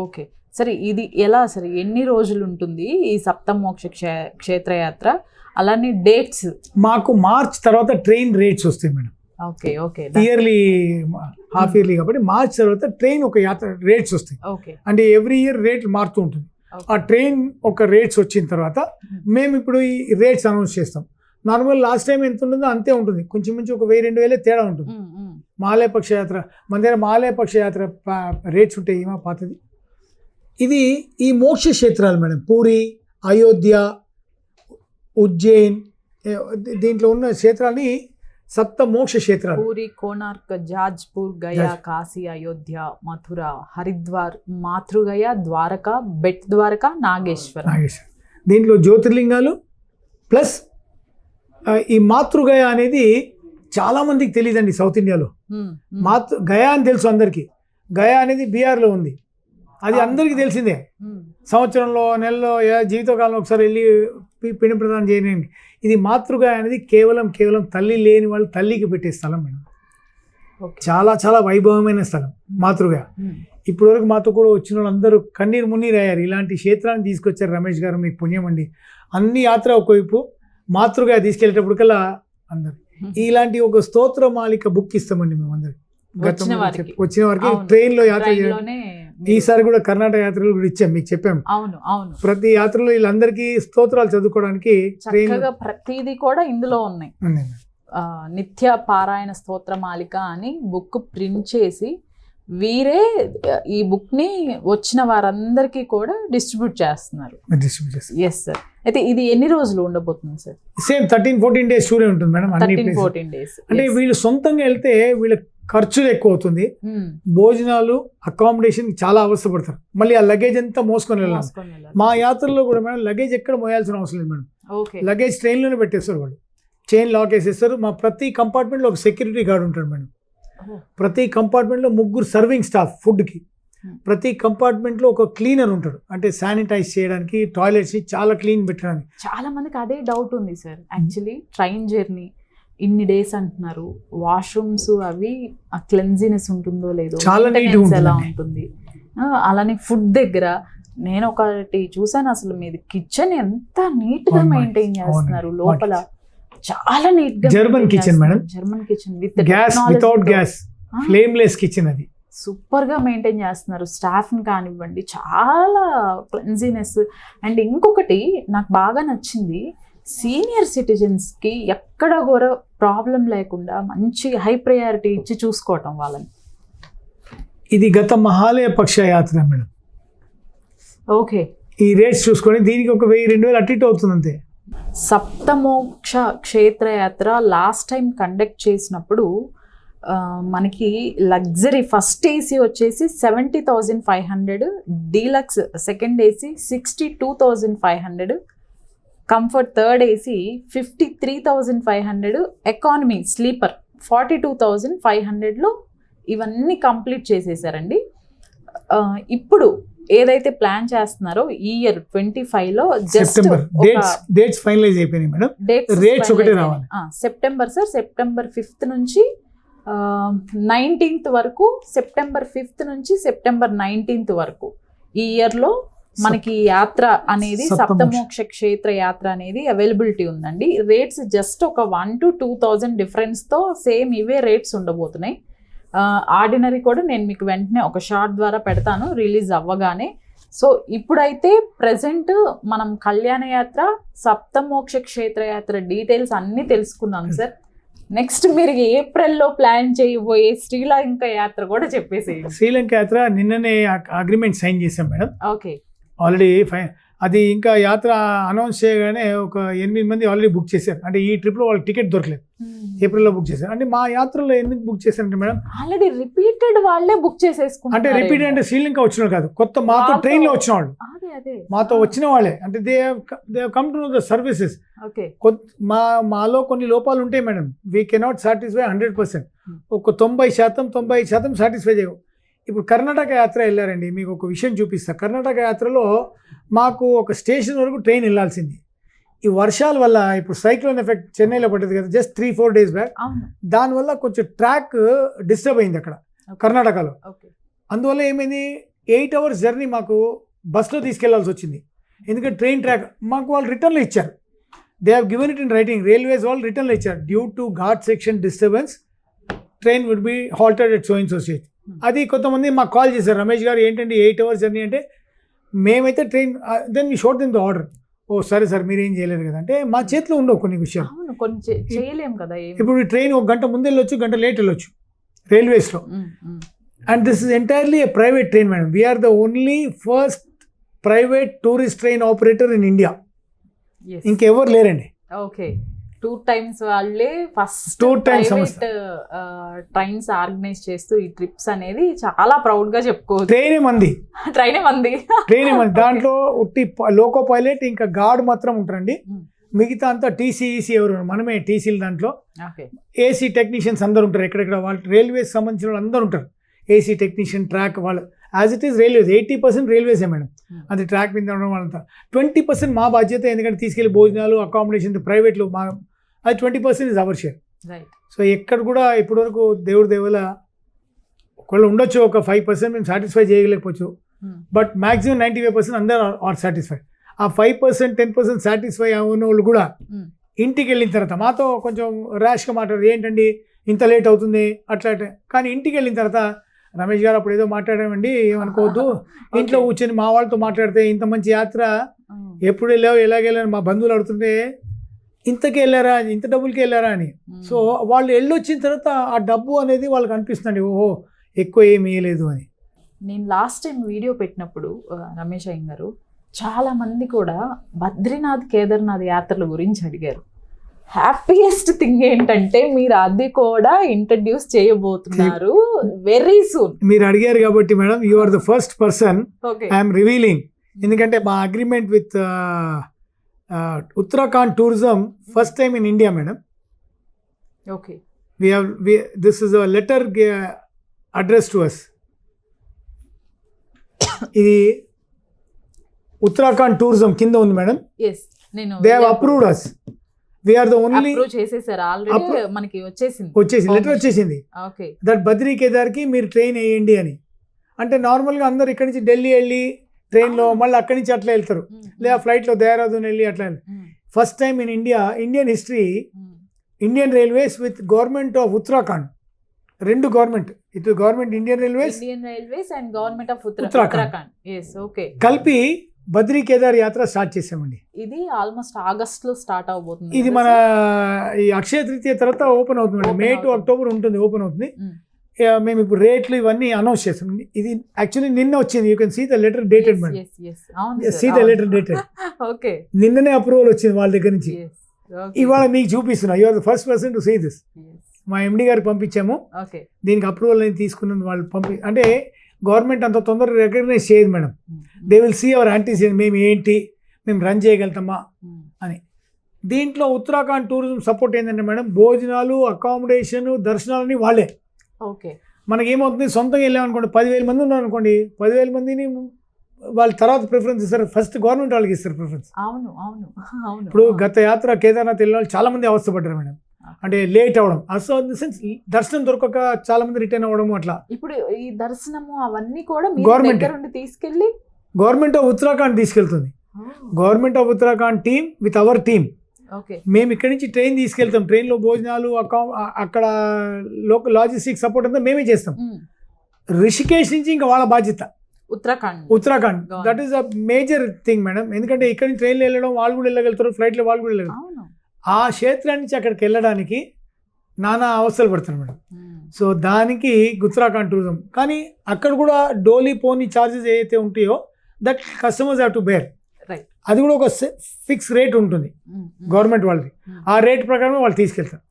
ఓకే సరే, ఇది ఎలా సరే ఎన్ని రోజులు ఉంటుంది ఈ సప్తమోక్ష క్షేత్రయాత్ర? అలానే డేట్స్ మాకు మార్చ్ తర్వాత ట్రైన్ రేట్స్ వస్తాయి madam. Okay okay. Yearly half yearly కాబట్టి మార్చ్ తర్వాత ట్రైన్ ఒక యాత్ర రేట్స్ వస్తాయి. ఓకే. అంటే ఎవ్రీ ఇయర్ రేట్లు మారుతూ ఉంటుంది. ఆ ట్రైన్ ఒక రేట్స్ వచ్చిన తర్వాత మేము ఇప్పుడు ఈ రేట్స్ అనౌన్స్ చేస్తాం. నార్మల్ లాస్ట్ టైం ఎంత ఉంటుందో అంతే ఉంటుంది, కొంచెం కొంచెం ఒక 1000-2000 తేడా ఉంటుంది. మాలయ పక్షయాత్ర మన దగ్గర మాలయ పక్షయాత్ర రేట్స్ ఉంటాయి ఏమో పాతది. ఇది ఈ మోక్ష క్షేత్రాలు మేడం, పూరి, అయోధ్య, ఉజ్జయిన్, దీంట్లో ఉన్న క్షేత్రాన్ని సప్త మోక్ష క్షేత్రాలు. పూరి, కోణార్క్, జాజ్పూర్, గయా, కాశీ, అయోధ్య, మథుర, హరిద్వార్, మాతృగయ, ద్వారకా, బెట్ ద్వారకా, నాగేశ్వర్. దీంట్లో జ్యోతిర్లింగాలు ప్లస్ ఈ మాతృగయ అనేది చాలా మందికి తెలియదండి సౌత్ ఇండియాలో. గయా అని తెలుసు అందరికీ, గయా అనేది బీహార్లో ఉంది, అది అందరికీ తెలిసిందే. సంవత్సరంలో నెలలో జీవితకాలంలో ఒకసారి వెళ్ళి పిండి ప్రదానం చేయనండి. ఇది మాతృగయ అనేది కేవలం తల్లి లేని వాళ్ళు తల్లికి పెట్టే స్థలం మేడం. చాలా చాలా వైభవమైన స్థలం మాతృగయ. ఇప్పటివరకు మాతో కూడా వచ్చిన వాళ్ళందరూ కన్నీరు మున్నీరు అయ్యారు. ఇలాంటి క్షేత్రాన్ని తీసుకొచ్చారు రమేష్ గారు, మీకు పుణ్యం అండి. అన్ని యాత్ర ఒకవైపు, మాతృగయ తీసుకెళ్ళేటప్పటికల్లా అందరు ఇలాంటి ఒక స్తోత్రమాలిక బుక్ ఇస్తామండి మేము అందరికి. వచ్చిన వారికి ట్రైన్ లో యాత్ర ఈసారి కూడా కర్ణాటక యాత్రలు కూడా ఇచ్చాం, మీకు చెప్పాము. ప్రతి యాత్రలో వీళ్ళందరికీ స్తోత్రాలు చదువుకోవడానికి ప్రతిదీ కూడా ఇందులో ఉన్నాయి. నిత్య పారాయణ స్తోత్రమాలిక అని బుక్ ప్రింట్ చేసి వీరే ఈ బుక్ ని వచ్చిన వారందరికీ కూడా డిస్ట్రిబ్యూట్ చేస్తున్నారు. Yes sir. అయితే ఇది ఎన్ని రోజులు ఉండబోతుంది సార్? సేమ్ 13-14 days టూరే ఉంటుంది మేడం. 13-14 days. అంటే వీళ్ళు సొంతంగా వెళ్తే వీళ్ళ ఖర్చులు ఎక్కువ అవుతుంది, భోజనాలు, అకామిడేషన్ చాలా అవస్థపడతారు. మళ్ళీ ఆ లగేజ్ అంతా మోసుకొని వెళ్ళాలి. మా యాత్రలో కూడా మేడం లగేజ్ ఎక్కడ మోయాల్సిన అవసరం లేదు మేడం. లగేజ్ ట్రైన్లోనే పెట్టేస్తారు వాళ్ళు, చైన్ లాక్ వేసేస్తారు. మా ప్రతి కంపార్ట్మెంట్లో ఒక సెక్యూరిటీ గార్డ్ ఉంటాడు మేడం. ప్రతి కంపార్ట్మెంట్లో 3 సర్వింగ్ స్టాఫ్ ఫుడ్కి, ప్రతి కంపార్ట్మెంట్లో ఒక క్లీనర్ ఉంటాడు, అంటే శానిటైజ్ చేయడానికి, టాయిలెట్స్ చాలా క్లీన్ పెట్టడానికి. చాలా మందికి అదే డౌట్ ఉంది సార్. యాక్చువల్లీ ట్రైన్ జర్నీ ఇన్ని డేస్ అంటున్నారు, వాష్రూమ్స్ అవి ఆ క్లెన్జినెస్ ఉంటుందో లేదో, చాలా ఎలా ఉంటుంది, అలానే ఫుడ్ దగ్గర నేను ఒకటి చూసాను, అసలు మీది కిచెన్ ఎంత నీట్ గా మెయింటైన్ చేస్తున్నారు. లోపల చాలా నీట్ గా German kitchen madam, German kitchen with gas, without gas, flameless kitchen. అది సూపర్ గా మెయింటైన్ చేస్తున్నారు. స్టాఫ్ ని కానివ్వండి, చాలా క్లెన్జినెస్. అండ్ ఇంకొకటి నాకు బాగా నచ్చింది, సీనియర్ సిటిజన్స్ కి ఎక్కడ కూడా ప్రాబ్లం లేకుండా మంచి హై ప్రయారిటీ ఇచ్చి చూసుకోవటం వాళ్ళని. ఇది గత మహాలయ పక్ష యాత్ర మేడం. ఓకే, ఈ రేట్స్ చూసుకొని దీనికి ఒక 1000-2000 అటు ఇటు అవుతుంది అంతే. Saptamoksha Kshetrayatra last time conduct చేసినప్పుడు మనకి లగ్జరీ ఫస్ట్ ఏసీ వచ్చేసి 70,500, deluxe second AC 62,500, comfort third AC 53,500, economy sleeper 42,500లో ఇవన్నీ కంప్లీట్ చేసేసారండి. ఇప్పుడు ఏదైతే ప్లాన్ చేస్తున్నారో ఈ ఇయర్ 25లో జస్ట్ డేట్స్ ఫైనలైజ్ అయిపోయినాయి మేడం. రేట్స్ ఒకటే రావాలి. సెప్టెంబర్ సార్, సెప్టెంబర్ 5th నుంచి 19th వరకు, సెప్టెంబర్ 5th నుంచి సెప్టెంబర్ 19th వరకు ఈ ఇయర్లో మనకి యాత్ర అనేది సప్తమోక్ష క్షేత్ర యాత్ర అనేది అవైలబిలిటీ ఉందండి. రేట్స్ జస్ట్ ఒక 1,000 to 2,000 డిఫరెన్స్తో సేమ్ ఇవే రేట్స్ ఉండబోతున్నాయి. ఆర్డినరీ కూడా నేను మీకు వెంటనే ఒక షార్ట్ ద్వారా పెడతాను రిలీజ్ అవ్వగానే. సో ఇప్పుడైతే ప్రజెంట్ మనం కళ్యాణ యాత్ర, సప్తమోక్ష క్షేత్ర యాత్ర డీటెయిల్స్ అన్నీ తెలుసుకున్నాం సార్. నెక్స్ట్ మీరు ఏప్రిల్లో ప్లాన్ చేయబోయే శ్రీలంక యాత్ర కూడా చెప్పేసేయండి. శ్రీలంక యాత్ర నిన్ననే అగ్రిమెంట్ సైన్ చేశాం మేడం. ఓకే, ఆల్రెడీ అది ఇంకా యాత్ర అనౌన్స్ చేయగానే ఒక 8 మంది ఆల్రెడీ బుక్ చేశారు. అంటే ఈ ట్రిప్లో వాళ్ళకి టికెట్ దొరకలేదు, ఏప్రిల్లో బుక్ చేశారు. అంటే మా యాత్రలో ఎందుకు బుక్ చేశారంటే మేడం, ఆల్రెడీ రిపీటెడ్ వాళ్ళే బుక్ చేసేసుకుంటారు. అంటే రిపీటెడ్ అంటే శ్రీలంక వచ్చిన కాదు, కొత్త మాతో ట్రైన్లో వచ్చిన వాళ్ళు, మాతో వచ్చిన వాళ్ళే. అంటే they come to know the services. మాలో కొన్ని లోపాలు ఉంటాయి మేడం, వీ కెనాట్ సాటిస్ఫై 100%. ఒక 90% సాటిస్ఫై చేయవు. ఇప్పుడు కర్ణాటక యాత్ర వెళ్ళారండి, మీకు ఒక విషయం చూపిస్తా. కర్ణాటక యాత్రలో మాకు ఒక స్టేషన్ వరకు ట్రైన్ వెళ్ళాల్సింది. ఈ వర్షాల వల్ల, ఇప్పుడు సైక్లోన్ ఎఫెక్ట్ చెన్నైలో పడ్డది కదా జస్ట్ 3-4 days బ్యాక్, దానివల్ల కొంచెం ట్రాక్ డిస్టర్బ్ అయింది అక్కడ కర్ణాటకలో. అందువల్ల ఏమైంది, 8 hours జర్నీ మాకు బస్లో తీసుకెళ్లాల్సి వచ్చింది. ఎందుకంటే ట్రైన్ ట్రాక్ మాకు వాళ్ళు రిటర్న్లో ఇచ్చారు. They have given it in writing, railways వాళ్ళు రిటర్న్లో ఇచ్చారు. Due to ghat section disturbance train would be halted at so and so stage. అది కొంతమంది మాకు కాల్ చేశారు, రమేష్ గారు ఏంటంటే 8 hours జర్నీ అంటే మేమైతే train then we shot then the order. Oh సరే సార్ మీరేం చేయలేరు కదా అంటే మా చేతిలో ఉండవు కొన్ని విషయాలు. అవును, కొన్ని చేయలేం కదా. ఇప్పుడు ఈ ట్రైన్ 1 గంట ముందు వెళ్ళొచ్చు, గంట లేట్ వెళ్ళొచ్చు రైల్వేస్లో. And this is entirely a private train madam. We are the only first private tourist train operator in India. ఇంకెవరు లేరండి. ఓకే, 2 times వాళ్ళే ఫస్ట్ 2 times ట్రైన్స్ ఆర్గనైజ్ చేస్తూ ఈ ట్రిప్స్ అనేది చాలా ప్రౌడ్ గా చెప్పుకోవచ్చు. ట్రైనే మంది. దాంట్లో ఉట్టి లోకో పైలట్ ఇంకా గార్డ్ మాత్రం ఉంటారండి. మిగతా అంతా టీసీఈసీ ఎవరు, మనమే టీసీలు. దాంట్లో ఏసీ టెక్నీషియన్స్ అందరు ఉంటారు. ఎక్కడెక్కడ వాళ్ళు రైల్వేస్ సంబంధించిన వాళ్ళు అందరూ ఉంటారు. ఏసీ టెక్నీషియన్, ట్రాక్ వాళ్ళు యాజ్ ఇట్ ఈస్ రైల్వేస్ 80% రైల్వేసే మేడం. అది ట్రాక్ మీద ఉండడం వాళ్ళంతా. 20% మా బాధ్యత, ఎందుకంటే తీసుకెళ్ళి భోజనాలు, అకామిడేషన్ ప్రైవేట్లో మా అది 20% ఇస్ అవర్ షేర్. సో ఎక్కడ కూడా ఇప్పటివరకు దేవుడి దేవుల ఒకళ్ళు ఉండొచ్చు, ఒక 5% మేము సాటిస్ఫై చేయలేకపోవచ్చు. బట్ మ్యాక్సిమం 95% అందరూ ఆర్ సాటిస్ఫైడ్. ఆ 5% 10% సాటిస్ఫై అయిన వాళ్ళు కూడా ఇంటికి వెళ్ళిన తర్వాత మాతో కొంచెం ర్యాష్గా మాట్లాడారు, ఏంటండి ఇంత లేట్ అవుతుంది అట్లా. కానీ ఇంటికి వెళ్ళిన తర్వాత రమేష్ గారు అప్పుడు ఏదో మాట్లాడామండి, ఏమనుకోవద్దు, ఇంట్లో కూర్చొని మా వాళ్ళతో మాట్లాడితే ఇంత మంచి యాత్ర ఎప్పుడు వెళ్ళావు, ఎలాగెళ్ళాను మా బంధువులు అడుగుతుంటే ఇంతకి వెళ్ళారా, ఇంత డబ్బులకి వెళ్ళారా అని. సో వాళ్ళు వెళ్ళొచ్చిన తర్వాత ఆ డబ్బు అనేది వాళ్ళకి అనిపిస్తుంది, ఓహో ఎక్కువ ఏమి వేయలేదు అని. నేను లాస్ట్ టైం వీడియో పెట్టినప్పుడు రమేష్ అయ్య గారు చాలా మంది కూడా బద్రీనాథ్, కేదార్నాథ్ యాత్రల గురించి అడిగారు. హ్యాపీయెస్ట్ థింగ్ ఏంటంటే మీరు అది కూడా ఇంట్రడ్యూస్ చేయబోతున్నారు వెరీ సూన్. మీరు అడిగారు కాబట్టి madam, you are the first person I'm revealing. ఎందుకంటే మా agreement with Uttarakhand tourism first time in India madam. Okay, this is a letter address to us. ఇది ఉత్తరాఖండ్ టూరిజం కింద ఉంది madam. They have approved us. We are the only చేసేసారు already, మనకి వచ్చేసింది letter వచ్చేసింది. That Badri కేదార్కి మీరు ట్రైన్ వేయండి అని. అంటే నార్మల్గా అందరు ఇక్కడి నుంచి ఢిల్లీ వెళ్ళి ట్రైన్లో మళ్ళీ అక్కడి నుంచి అట్లా వెళ్తారు, లేదా ఫ్లైట్లో దేహరాదూన్ వెళ్ళి అట్లా. First time in India, Indian history, Indian Railways with government of Uttarakhand, 2 government, ఇటు government Indian Railways and government of Uttarakhand కలిపి బద్రీ కేదార్ యాత్ర స్టార్ట్ చేసామండి. ఇది ఆల్మోస్ట్ ఆగస్ట్ లో స్టార్ట్ అవబోతుంది. ఇది మన ఈ అక్షయ తృతీయ తర్వాత ఓపెన్ అవుతుంది, మే టు అక్టోబర్ ఉంటుంది, ఓపెన్ అవుతుంది. మేము ఇప్పుడు రేట్లు ఇవన్నీ అనౌన్స్ చేస్తాం. ఇది యాక్చువల్లీ నిన్న వచ్చింది. You can see the letter dated madam. See the letter dated. Okay, నిన్ననే అప్రూవల్ వచ్చింది వాళ్ళ దగ్గర నుంచి. ఇవాళ మీకు చూపిస్తున్నా. You are the first person to see this. మా ఎండి గారికి పంపించాము, దీనికి అప్రూవల్ అనేది తీసుకున్నాను. వాళ్ళు అంటే గవర్నమెంట్ అంత తొందరగా రికగ్నైజ్ చేయదు madam. They will see our anticipation, మేము ఏంటి, మేము రన్ చేయగలుగుతామా అని. దీంట్లో ఉత్తరాఖండ్ టూరిజం సపోర్ట్ ఏంటంటే మేడం, భోజనాలు, అకామిడేషన్, దర్శనాలని వాళ్ళే. ఓకే, మనకి ఏమవుతుంది, సొంతంగా వెళ్ళామనుకోండి, 10,000 మంది ఉన్నారు అనుకోండి, 10,000 మందిని వాళ్ళ తర్వాత ప్రిఫరెన్స్ ఇస్తారు. ఫస్ట్ గవర్నమెంట్ వాళ్ళకి ఇస్తారు ప్రిఫరెన్స్. అవును అవును అవును. ఇప్పుడు గత యాత్ర కేదార్నాథ్ వెళ్ళిన వాళ్ళు చాలా మంది అవస్థపడ్డారు మేడం. అంటే లేట్ అవ్వడం, సో ఇన్ ద సెన్స్ దర్శనం దొరకక చాలా మంది రిటర్న్ అవ్వడం అట్లా. ఇప్పుడు ఈ దర్శనము అవన్నీ కూడా గవర్నమెంట్ తీసుకెళ్ళి గవర్నమెంట్ ఆఫ్ ఉత్తరాఖండ్ తీసుకెళ్తుంది. Government of Uttarakhand team with our team. మేము ఇక్కడి నుంచి ట్రైన్ తీసుకెళ్తాం. ట్రైన్లో భోజనాలు, అక్కడ లోకల్ లాజిస్టిక్ సపోర్ట్ అంతా మేమే చేస్తాం. రిషికేష్ నుంచి ఇంకా వాళ్ళ బాధ్యత Uttarakhand. That is a major thing madam. ఎందుకంటే ఇక్కడ నుంచి ట్రైన్లో వెళ్ళడం, వాళ్ళు కూడా వెళ్ళగలుగుతారు, ఫ్లైట్లో వాళ్ళు కూడా వెళ్ళగలుగుతారు. ఆ క్షేత్రం నుంచి అక్కడికి వెళ్ళడానికి నానా అవస్థలు పడతారు మేడం. సో దానికి ఉత్తరాఖండ్ టూరిజం. కానీ అక్కడ కూడా డోలీ పోనీ ఛార్జెస్ ఏవైతే ఉంటాయో that customers have to bear. అది కూడా ఒక ఫిక్స్ రేట్ ఉంటుంది గవర్నమెంట్ వాళ్ళది. ఆ రేట్ ప్రకారమే వాళ్ళు తీసుకెళ్తారు.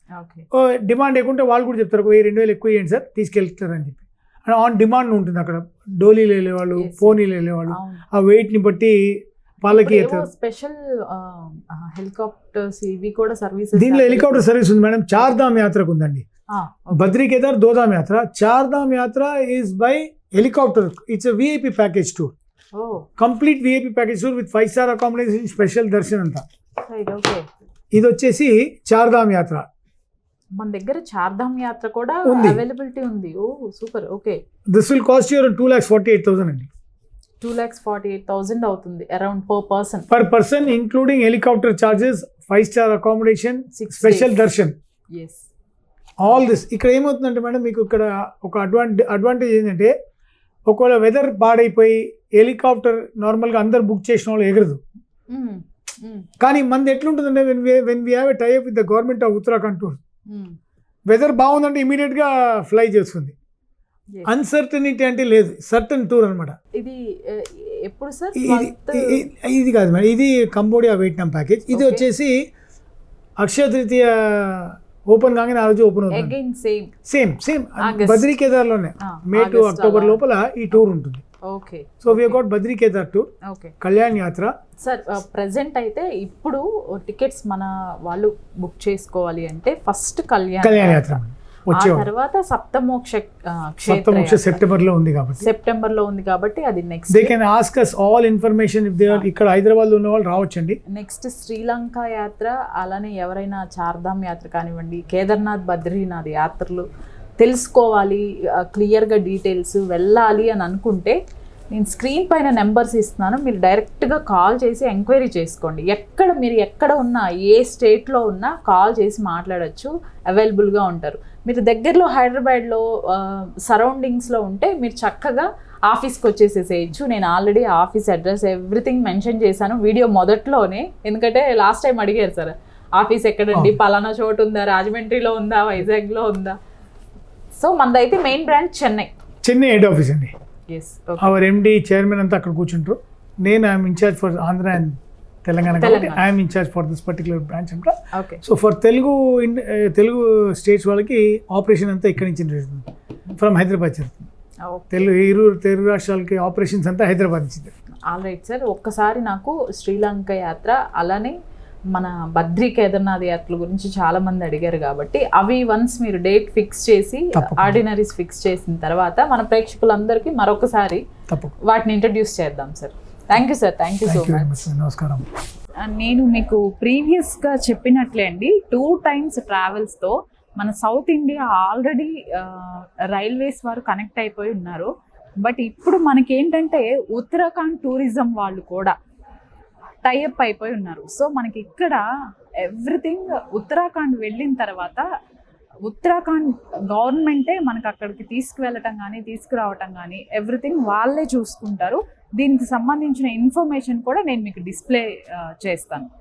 డిమాండ్ ఎక్కుంటే వాళ్ళు కూడా చెప్తారు, 1,000-2,000 ఎక్కువ ఇవ్వండి సార్, తీసుకెళ్తారు అని చెప్పి. అండ్ ఆన్ డిమాండ్ ఉంటుంది అక్కడ. డోలీలు వెళ్ళేవాళ్ళు, పోనీలు వెళ్ళేవాళ్ళు, ఆ వెయిట్ని బట్టి వాళ్ళకి స్పెషల్ హెలికాప్టర్స్ ఇవి కూడా సర్వీస్. దీనిలో హెలికాప్టర్ సర్వీస్ ఉంది మేడం. చార్ధామ్ యాత్రకు ఉందండి. బద్రీ కేదార్, దోధామ్ యాత్ర. చార్ధామ్ యాత్ర is by helicopter. It's a VIP package tour, complete VIP package tour with 5-star accommodation, special దర్శనం అంతా. ఇది వచ్చేసి చార్ధామ్ యాత్ర. మన దగ్గర చార్ధామ్ యాత్ర కూడా అవైలబిలిటీ ఉంది. Oh super. Okay, this will cost you 2,48,000 అండి. 2,48,000 అవుతుంది around per person including helicopter charges, 5-star accommodation, special darshan, all this. ఇక్కడ ఏమవుతుందంటే మేడం, మీకు ఇక్కడ ఒక అడ్వాంటేజ్ ఏంటంటే, ఒకవేళ వెదర్ పాడైపోయి హెలికాప్టర్ నార్మల్గా అందరు బుక్ చేసిన వాళ్ళు ఎగరదు. కానీ మనది ఎట్లుంటుందంటే when we have a type with the government of Uttarakhand tour, weather బాగుందంటే ఇమీడియట్గా ఫ్లై చేస్తుంది. అన్సర్టనిటీ అంటే లేదు, సర్టన్ టూర్ అనమాట. ఇది ఎప్పుడు సార్? ఇది కాదు మేడం, ఇది కంబోడియా వియట్నాం ప్యాకేజ్. ఇది వచ్చేసి అక్షయ తృతీయ ఓపెన్ కాగానే ఆ రోజు ఓపెన్ అవుతుంది. సేమ్ బద్రీ కేదార్లోనే మే టు అక్టోబర్ లోపల ఈ టూర్ ఉంటుంది. Okay. So we got Badri Kedar tour, Kalyan Yatra. Sir present అయితే ఇప్పుడు టికెట్స్ మన వాళ్ళు బుక్ చేసుకోవాలి అంటే ఫస్ట్ కళ్యాణ్ యాత్ర, తర్వాత సప్తమోక్ష సెప్టెంబర్ లో ఉంది కాబట్టి అది next. They can ask us all information if they are ఇక్కడ హైదరాబాద్ లో ఉన్న వాళ్ళు రావచ్చండి. నెక్స్ట్ శ్రీలంక యాత్ర, అలానే ఎవరైనా చార్ధామ్ యాత్ర కానివ్వండి, కేదార్నాథ్ బద్రీనాథ్ యాత్రలు తెలుసుకోవాలి, క్లియర్గా డీటెయిల్స్ వెళ్ళాలి అని అనుకుంటే నేను స్క్రీన్ పైన నెంబర్స్ ఇస్తున్నాను, మీరు డైరెక్ట్గా కాల్ చేసి ఎంక్వైరీ చేసుకోండి. మీరు ఎక్కడ ఉన్నా, ఏ స్టేట్లో ఉన్నా కాల్ చేసి మాట్లాడచ్చు, అవైలబుల్గా ఉంటారు. మీరు దగ్గరలో హైదరాబాద్లో సరౌండింగ్స్లో ఉంటే మీరు చక్కగా ఆఫీస్కి వచ్చేసేసేయచ్చు. నేను already office address everything mention చేశాను వీడియో మొదట్లోనే, ఎందుకంటే లాస్ట్ టైం అడిగారు సార్ ఆఫీస్ ఎక్కడండి, పలానా చోటు ఉందా, రాజమండ్రిలో ఉందా, వైజాగ్లో ఉందా. సో మనదైతే main branch Chennai head office అండి. అవర్ ఎండి చైర్మన్ అంతా అక్కడ కూర్చుంటారు. నేను I'm in charge for Andhra and Telangana కాబట్టి I'm in charge for this particular branch అంట. సో ఫర్ తెలుగు స్టేట్స్ వాళ్ళకి ఆపరేషన్ అంతా ఇక్కడి నుంచి జరుగుతుంది, ఫ్రమ్ హైదరాబాద్ జరుగుతుంది. తెలుగు రాష్ట్రాలకి ఆపరేషన్స్ అంతా హైదరాబాద్ నుంచి. ఆల్ రైట్ సార్, ఒక్కసారి నాకు శ్రీలంక యాత్ర అలానే మన బద్రీ కేదార్నాథ్ యాత్రల గురించి చాలా మంది అడిగారు కాబట్టి అవి వన్స్ మీరు డేట్ ఫిక్స్ చేసి ఆర్డినరీస్ ఫిక్స్ చేసిన తర్వాత మన ప్రేక్షకులందరికీ మరొకసారి వాటిని ఇంట్రడ్యూస్ చేద్దాం sir. Thank you sir, thank you so much. నమస్కారం. నేను మీకు ప్రీవియస్గా చెప్పినట్లే అండి, 2 times ట్రావెల్స్తో మన సౌత్ ఇండియా ఆల్రెడీ రైల్వేస్ వారు కనెక్ట్ అయిపోయి ఉన్నారు. బట్ ఇప్పుడు మనకేంటంటే ఉత్తరాఖండ్ టూరిజం వాళ్ళు కూడా టైఅప్ అయిపోయి ఉన్నారు. సో మనకి ఇక్కడ ఎవ్రీథింగ్ ఉత్తరాఖండ్ వెళ్ళిన తర్వాత ఉత్తరాఖండ్ గవర్నమెంటే మనకు అక్కడికి తీసుకువెళ్ళటం కానీ తీసుకురావటం కానీ ఎవ్రీథింగ్ వాళ్ళే చూసుకుంటారు. దీనికి సంబంధించిన ఇన్ఫర్మేషన్ కూడా నేను మీకు డిస్ప్లే చేస్తాను.